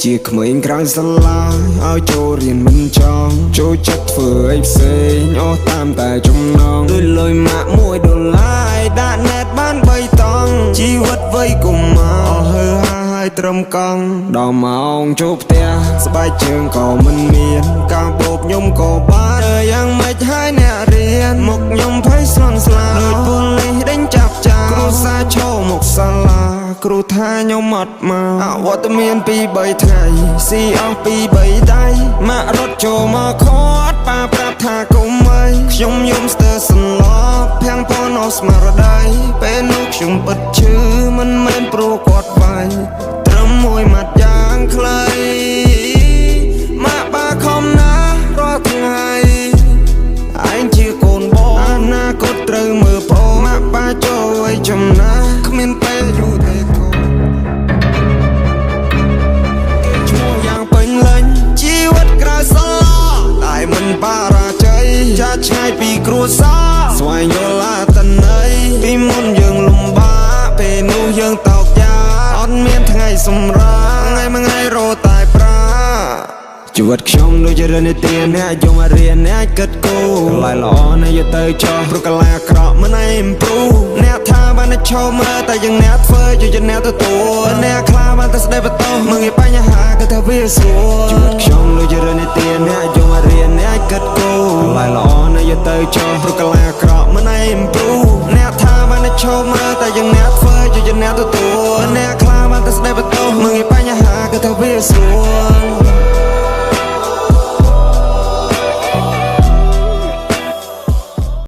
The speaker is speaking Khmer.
ជាក្មេងក្រៅសាលាឲ្យចូលរៀនមិនចង់ចូលចិត្តធ្វើអីផ្សេងអស់តាមតែចំណងដូចលុយម៉ាក់$1ដាក់ណែតបាន3តង់ជីវិតវ័យកុមារអស់ហើហើយត្រឹមកង់ដល់ម៉ោងចូលផ្ទះស្បែកជើងក៏មិនមានការបោកខ្ញុំក៏បានយ៉ាងម៉េចហើយអ្នករៀនមុខខ្ញុំភ័យស្លន់ស្លាដូចប៉ូលីសដេញចាប់ចោលគ្រូសាឈោមុខសាលាគ្រូថាខ្ញុំអត់មកអវត្តមាន2-3ថ្ងៃស៊ីអស់2-3ដៃម៉ាក់រត់ចូលមកខាត់ប៉ាប្រាប់ថាកុំអីខ្ញុំយំស្ទើរសន្លប់ភាំងផនអស់ស្មារតីពេលនោះខ្ញុំបិទឈឺមិនមែនព្រោះគាត់វាយត្រឹមមួយម៉ាត់យ៉ាងខ្លីម៉ាក់បាខំណាស់រាល់ថ្ងៃឯងជាកូនបងអនាគតត្រូវមើលផងម៉ាក់បាចូលឲ្យចំណាស់គ្មានពេលយូរទេកូនឈ្មោះយ៉ាងពេញលេញជីវិតក្រៅសាលាតែមិនបារាជ័យចាស់ឆ្ងាយពីគ្រួសារស្វែងយល់អត្ថន័យពីមុនយើងលំបាកពេលនោះយើងតោកយ៉ាអត់មានថ្ងៃសម្រាកថ្ងៃមួយថ្ងៃរត់តែប្រាជីវិតខ្ញុំដូចជារឿងនិទានអ្នកយកមករៀនអ្នកគិតគូរកន្លែងល្អអ្នកយកទៅចោះព្រោះកន្លែងអាក្រក់មិនឯង improve អ្នកថាបានតែឈោមើលតែយ៉ាងអ្នកធ្វើយកជាអ្នកទទួលអ្នកខ្លាបានតែស្ដីបន្ទោសមើងឯបញ្ហាគឺថាវាស្រួលជីវិតខ្ញុំដូចជារឿងនិទានអ្នកយកមករៀនអ្នកគិតគូរកន្លែងល្អអ្នកយកទៅចោះព្រោះកន្លែងអាក្រក់មិនឯង improve អ្នកថាបានតែឈោ